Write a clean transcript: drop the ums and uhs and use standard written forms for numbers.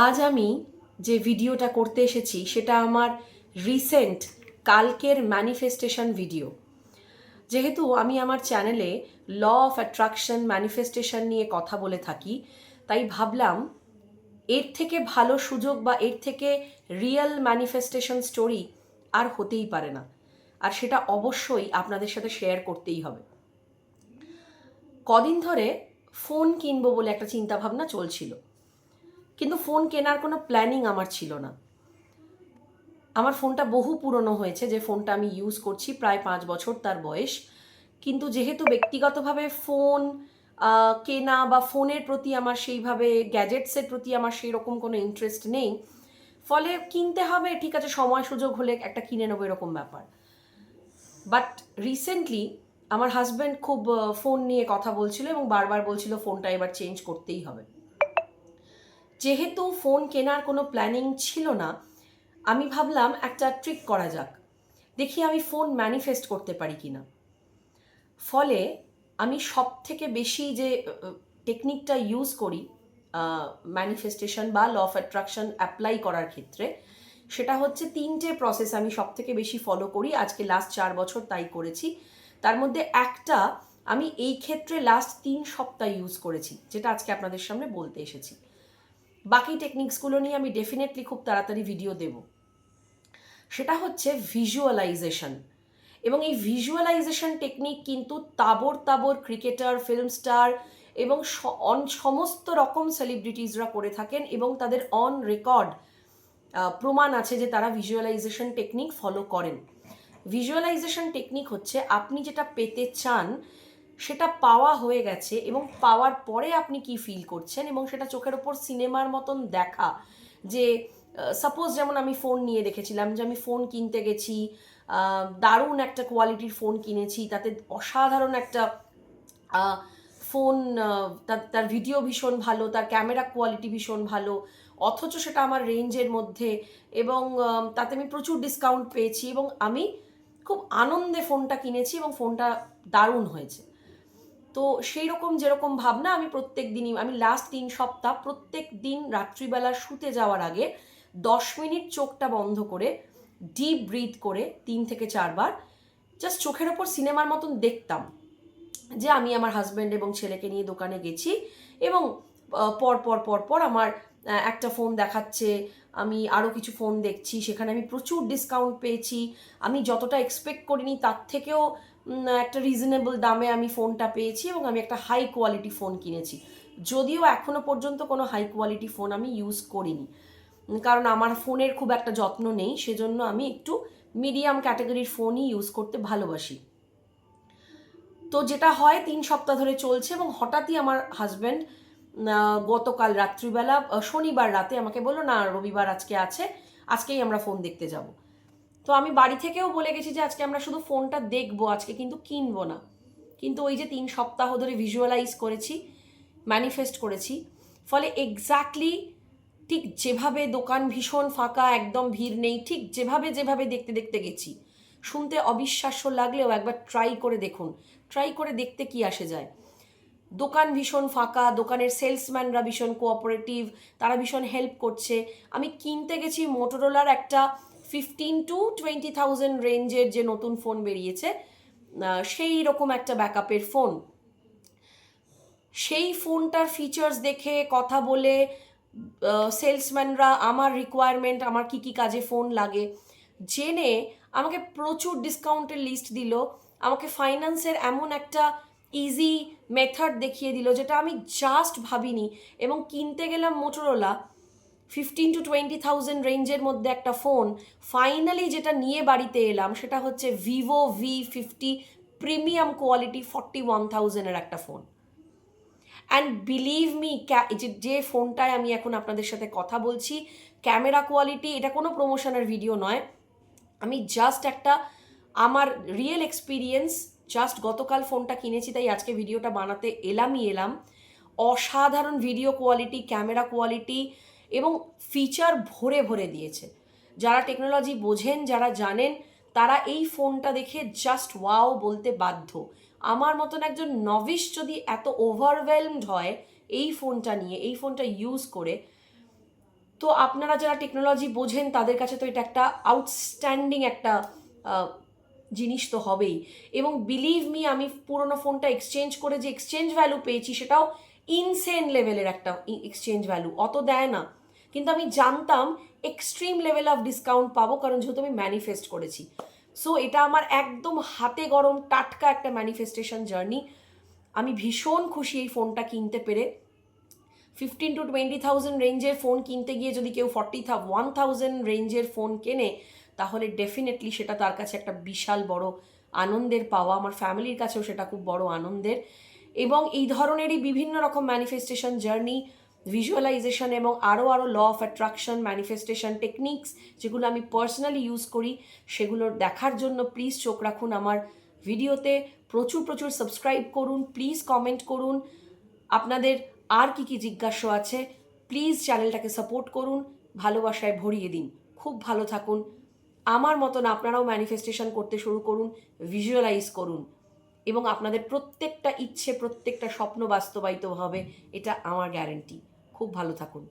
আজ আমি যে ভিডিওটা করতে এসেছি সেটা আমার রিসেন্ট কালকের ম্যানিফেস্টেশন ভিডিও। যেহেতু আমি আমার চ্যানেলে ল অফ অ্যাট্রাকশন ম্যানিফেস্টেশন নিয়ে কথা বলে থাকি, তাই ভাবলাম এর থেকে ভালো সুযোগ বা এর থেকে রিয়েল ম্যানিফেস্টেশন স্টোরি আর হতেই পারে না, আর সেটা অবশ্যই আপনাদের সাথে শেয়ার করতেই হবে। কদিন ধরে ফোন কিনবো বলে একটা চিন্তাভাবনা চলছিল, কিন্তু ফোন কেনার কোনো প্ল্যানিং আমার ছিল না। আমার ফোনটা বহু পুরনো হয়েছে, যে ফোনটা আমি ইউজ করছি প্রায় 5 বছর তার বয়স। কিন্তু যেহেতু ব্যক্তিগতভাবে ফোন কেনা বা ফোনের প্রতি আমার সেইভাবে গ্যাজেটসের প্রতি আমার সেই রকম কোনো ইন্টারেস্ট নেই, ফলে কিনতে হবে, ঠিক আছে সময় সুযোগ হলে একটা কিনে নেবো এরকম ব্যাপার। বাট রিসেন্টলি আমার হাজব্যান্ড খুব ফোন নিয়ে কথা বলছিল এবং বারবার বলছিল ফোনটা এবার চেঞ্জ করতেই হবে। যেহেতু ফোন কেনার কোনো প্ল্যানিং ছিল না, আমি ভাবলাম একটা ট্রিক করা যাক, দেখি আমি ফোন ম্যানিফেস্ট করতে পারি কিনা। ফলে আমি সব থেকে বেশি যে টেকনিকটা ইউজ করি ম্যানিফেস্টেশন বা ল অফ অ্যাট্রাকশন অ্যাপ্লাই করার ক্ষেত্রে, সেটা হচ্ছে 3টে প্রসেস আমি সব থেকে বেশি ফলো করি। আজকে লাস্ট 4 বছর তাই করেছি। তার মধ্যে একটা আমি এই ক্ষেত্রে লাস্ট 3 সপ্তাহ ইউজ করেছি, যেটা আজকে আপনাদের সামনে বলতে এসেছি। বাকি টেকনিক্সগুলো নিয়ে আমি ডেফিনেটলি খুব তাড়াতাড়ি ভিডিও দেব। সেটা হচ্ছে ভিজুয়ালাইজেশন। এবং এই ভিজুয়ালাইজেশন টেকনিক কিন্তু তাবর তাবর ক্রিকেটার, ফিল্ম স্টার এবং সমস্ত রকম সেলিব্রিটিজরা করে থাকেন, এবং তাদের অন রেকর্ড প্রমাণ আছে যে তারা ভিজুয়ালাইজেশন টেকনিক ফলো করেন। ভিজুয়ালাইজেশন টেকনিক হচ্ছে আপনি যেটা পেতে চান সেটা পাওয়া হয়ে গেছে, এবং পাওয়ার পরে আপনি কি ফিল করছেন এবং সেটা চোখের ওপর সিনেমার মতন দেখা। যে সাপোজ যেমন আমি ফোন নিয়ে দেখেছিলাম, যে আমি ফোন কিনতে গেছি, দারুণ একটা কোয়ালিটির ফোন কিনেছি, তাতে অসাধারণ একটা ফোন, তার ভিডিও ভীষণ ভালো, তার ক্যামেরা কোয়ালিটি ভীষণ ভালো, অথচ সেটা আমার রেঞ্জের মধ্যে, এবং তাতে আমি প্রচুর ডিসকাউন্ট পেয়েছি, এবং আমি খুব আনন্দে ফোনটা কিনেছি এবং ফোনটা দারুণ হয়েছে। তো সেই রকম যেরকম ভাবনা আমি প্রত্যেক দিনই, আমি লাস্ট 3 সপ্তাহ প্রত্যেক দিন রাত্রিবেলা শুতে যাওয়ার আগে 10 মিনিট চোখটা বন্ধ করে ডিপ ব্রিথ করে 3 থেকে 4 বার জাস্ট চোখের ওপর সিনেমার মতন দেখতাম যে আমি আমার হাজব্যান্ড এবং ছেলেকে নিয়ে দোকানে গেছি, এবং পর পর পর পর আমার একটা ফোন দেখাচ্ছে, আমি আরও কিছু ফোন দেখছি, সেখানে আমি প্রচুর ডিসকাউন্ট পেয়েছি, আমি যতটা এক্সপেক্ট করিনি তার থেকেও একটা রিজনেবল দামে আমি ফোনটা পেয়েছি, এবং আমি একটা হাই কোয়ালিটি ফোন কিনেছি। যদিও এখনো পর্যন্ত কোনো হাই কোয়ালিটি ফোন আমি ইউজ করিনি, কারণ আমার ফোনের খুব একটা যত্ন নেই, সেজন্য আমি একটু মিডিয়াম ক্যাটাগরির ফোনই ইউজ করতে ভালোবাসি। তো যেটা হয় 3 সপ্তাহ ধরে চলছে, এবং হঠাৎই আমার হাজব্যান্ড গতকাল রাত্রিবেলা, শনিবার রাতে আমাকে বললো, না রবিবার আজকে আছে, আজকেই আমরা ফোন দেখতে যাব। তো আমি বাড়ি থেকেও বলে গেছি যে আজকে আমরা শুধু ফোনটা দেখবো, আজকে কিন্তু কিনবো না। কিন্তু ওই যে 3 সপ্তাহ ধরে ভিজুয়ালাইজ করেছি, ম্যানিফেস্ট করেছি, ফলে এক্স্যাক্টলি ঠিক যেভাবে দোকান ভীষণ ফাঁকা, একদম ভিড় নেই, ঠিক যেভাবে যেভাবে দেখতে দেখতে গেছি, শুনতে অবিশ্বাস্য লাগলেও একবার ট্রাই করে দেখুন, ট্রাই করে দেখতে কি আসে যায়। দোকান ভীষণ ফাঁকা, দোকানের সেলসম্যানরা ভীষণ কোঅপারেটিভ, তারা ভীষণ হেল্প করছে। আমি কিনতে গেছি মোটোরোলার একটা 15 to 20,000 রেঞ্জের যে নতুন ফোন বেরিয়েছে, সেই রকম একটা ব্যাকআপের ফোন। সেই ফোনটার ফিচার্স দেখে কথা বলে সেলসম্যানরা আমার রিকোয়ারমেন্ট, আমার কি কি কাজে ফোন লাগে জেনে আমাকে প্রচুর ডিসকাউন্টের লিস্ট দিল, আমাকে ফাইন্যান্সের এমন একটা ইজি মেথড দেখিয়ে দিল যেটা আমি জাস্ট ভাবিনি, এবং কিনতে গেলাম মোটোরোলা 15 to 20,000 রেঞ্জের মধ্যে একটা ফোন। ফাইনালি যেটা নিয়ে বাড়িতে এলাম সেটা হচ্ছে ভিভো V50 প্রিমিয়াম কোয়ালিটি 41,000-এর একটা ফোন। অ্যান্ড বিলিভ মি, যে ফোনটায় আমি এখন আপনাদের সাথে কথা বলছি, ক্যামেরা কোয়ালিটি, এটা কোনো প্রমোশনের ভিডিও নয়, আমি জাস্ট একটা আমার রিয়েল এক্সপিরিয়েন্স, জাস্ট গতকাল ফোনটা কিনেছি তাই আজকে ভিডিওটা বানাতে এলাম। অসাধারণ ভিডিও কোয়ালিটি, ক্যামেরা কোয়ালিটি এবং ফিচার ভরে ভরে দিয়েছে। যারা টেকনোলজি বোঝেন, যারা জানেন, তারা এই ফোনটা দেখে জাস্ট ওয়াও বলতে বাধ্য। আমার মতন একজন নভিশ যদি এত ওভারওয়েলমড হয় এই ফোনটা নিয়ে, এই ফোনটা ইউজ করে, তো আপনারা যারা টেকনোলজি বোঝেন তাদের কাছে তো এটা একটা আউটস্ট্যান্ডিং একটা জিনিস তো হবেই। এবং বিলিভ মি, আমি পুরোনো ফোনটা এক্সচেঞ্জ করে যে এক্সচেঞ্জ ভ্যালু পেয়েছি সেটাও ইনসেন লেভেলের একটা এক্সচেঞ্জ ভ্যালু, অত দেয় না। কিন্তু আমি জানতাম এক্সট্রিম লেভেল অফ ডিসকাউন্ট পাবো, কারণ যেহেতু আমি ম্যানিফেস্ট করেছি। সো এটা আমার একদম হাতে গরম টাটকা একটা ম্যানিফেস্টেশন জার্নি। আমি ভীষণ খুশি এই ফোনটা কিনতে পেরে। 15,000 to 20,000 রেঞ্জের ফোন কিনতে গিয়ে যদি কেউ 1,000 রেঞ্জের ফোন কেনে, তাহলে ডেফিনেটলি সেটা তার কাছে একটা বিশাল বড় আনন্দের পাওয়া। আমার ফ্যামিলির কাছেও সেটা খুব বড় আনন্দের। এবং এই ধরনেরই বিভিন্ন রকম ম্যানিফেস্টেশন জার্নি, ভিজুয়ালাইজেশন এবং আরও law of attraction, manifestation techniques যেগুলো আমি পার্সোনালি ইউজ করি, সেগুলোর দেখার জন্য প্লিজ চোখ রাখুন আমার ভিডিওতে। প্রচুর প্রচুর সাবস্ক্রাইব করুন, প্লিজ কমেন্ট করুন। আপনাদের আর কি কি জিজ্ঞাসা আছে প্লিজ চ্যানেলটাকে সাপোর্ট করুন, ভালোবাসায় ভরিয়ে দিন। খুব ভালো থাকুন। আমার মতন আপনারাও ম্যানিফেস্টেশন করতে শুরু করুন, ভিজুয়ালাইজ করুন, এবং আপনাদের প্রত্যেকটা ইচ্ছে, প্রত্যেকটা স্বপ্ন বাস্তবায়িত হবে, এটা আমার গ্যারেন্টি। খুব ভালো থাকুন।